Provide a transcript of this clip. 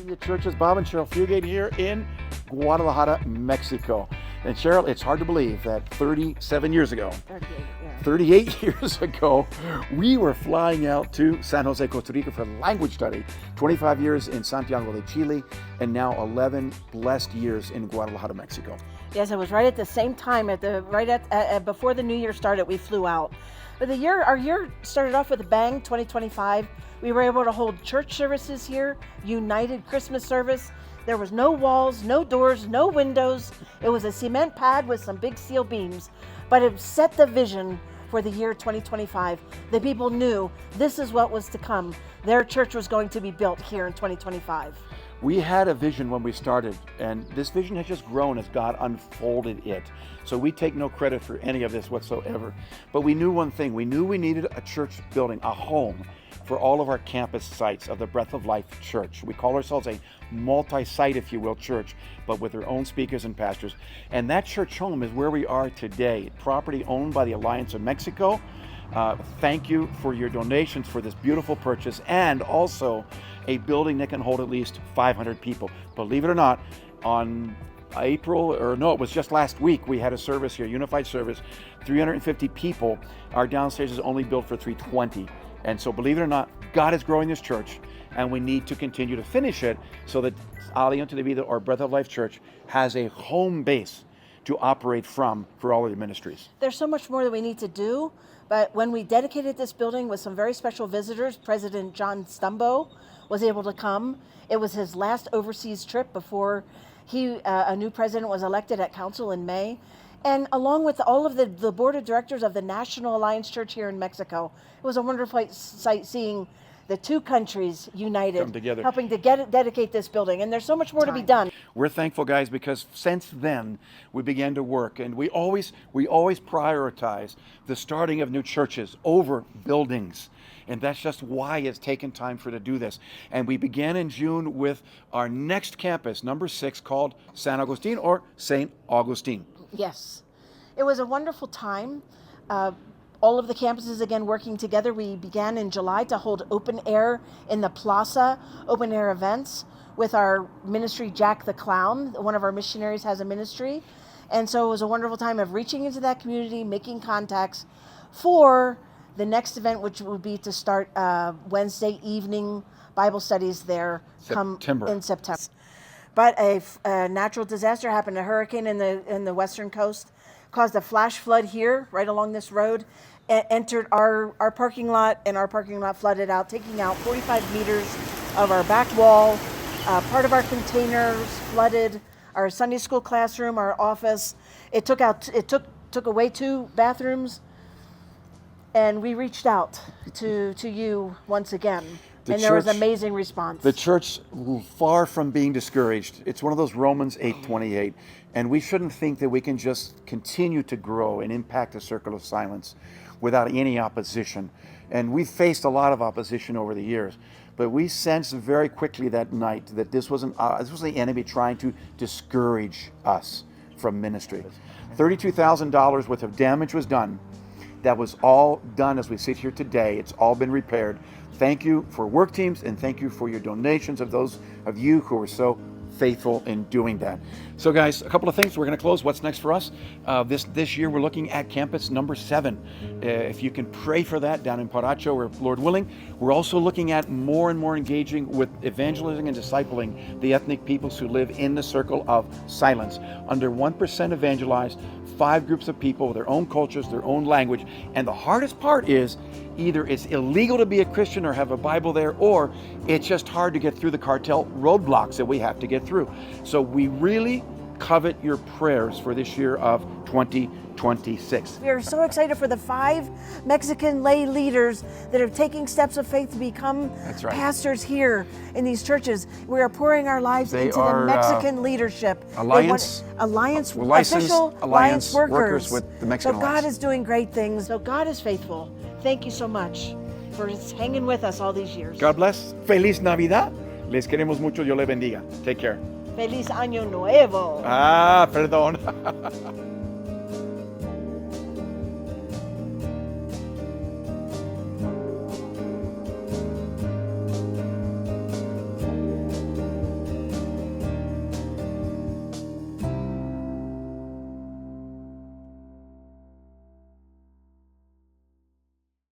the churches. Bob and Cheryl Fugate here in Guadalajara, Mexico. And Cheryl, it's hard to believe that 37 years ago, 38 years ago, we were flying out to San Jose, Costa Rica for language study. 25 years in Santiago de Chile, and now 11 blessed years in Guadalajara, Mexico. Yes, it was right at the same time, before the new year started, we flew out. But our year started off with a bang, 2025. We were able to hold church services here, united Christmas service. There was no walls, no doors, no windows. It was a cement pad with some big steel beams, but it set the vision for the year 2025. The people knew this is what was to come. Their church was going to be built here in 2025. We had a vision when we started, and this vision has just grown as God unfolded it. So we take no credit for any of this whatsoever. But we knew one thing. We knew we needed a church building, a home for all of our campus sites of the Breath of Life Church. We call ourselves a multi-site, if you will, church, but with our own speakers and pastors. And that church home is where we are today, property owned by the Alliance of Mexico. Thank you for your donations for this beautiful purchase, and also a building that can hold at least 500 people. Believe it or not, it was just last week, we had a service here, unified service, 350 people. Our downstairs is only built for 320. And so believe it or not, God is growing this church, and we need to continue to finish it so that Alianza de Vida, or Breath of Life Church, has a home base to operate from for all of the ministries. There's so much more that we need to do, but when we dedicated this building with some very special visitors, President John Stumbo was able to come. It was his last overseas trip before a new president was elected at council in May. And along with all of the board of directors of the National Alliance Church here in Mexico, it was a wonderful sight seeing the two countries united, come together, helping to dedicate this building. And there's so much more to be done. We're thankful, guys, because since then we began to work, and we always prioritize the starting of new churches over buildings. And that's just why it's taken time to do this. And we began in June with our next campus, number 6, called San Agustin, or St. Augustine. Yes, it was a wonderful time. All of the campuses again working together. We began in July to hold open air in the plaza, open air events with our ministry, Jack the Clown. One of our missionaries has a ministry. And so it was a wonderful time of reaching into that community, making contacts for the next event, which would be to start Wednesday evening Bible studies there in September. But a natural disaster happened, a hurricane in the western coast, caused a flash flood here, right along this road, entered our parking lot, and our parking lot flooded out, taking out 45 meters of our back wall. Part of our containers flooded, our Sunday school classroom, our office. It took away 2 bathrooms, and we reached out to you once again. There was amazing response. The church, far from being discouraged, it's one of those Romans 8:28, and we shouldn't think that we can just continue to grow and impact a circle of silence without any opposition. And we faced a lot of opposition over the years, but we sensed very quickly that night that this was the enemy trying to discourage us from ministry. $32,000 worth of damage was done. That was all done as we sit here today. It's all been repaired. Thank you for work teams, and thank you for your donations of those of you who are so faithful in doing that. So guys, a couple of things. We're going to close. What's next for us? This year we're looking at campus number 7. If you can pray for that down in Paracho, or Lord willing. We're also looking at more and more engaging with evangelizing and discipling the ethnic peoples who live in the circle of silence. Under 1% evangelized, 5 groups of people with their own cultures, their own language. And the hardest part is either it's illegal to be a Christian or have a Bible there, or it's just hard to get through the cartel roadblocks that we have to get through. So we really covet your prayers for this year of 2026. We are so excited for the 5 Mexican lay leaders that are taking steps of faith to become pastors here in these churches. We are pouring our lives into the Mexican leadership. Alliance official Alliance workers with the Mexican So God Alliance. is doing great things. So God is faithful. Thank you so much for hanging with us all these years. God bless. Feliz Navidad. Les queremos mucho. Dios les bendiga. Take care. Feliz Año Nuevo. Perdón.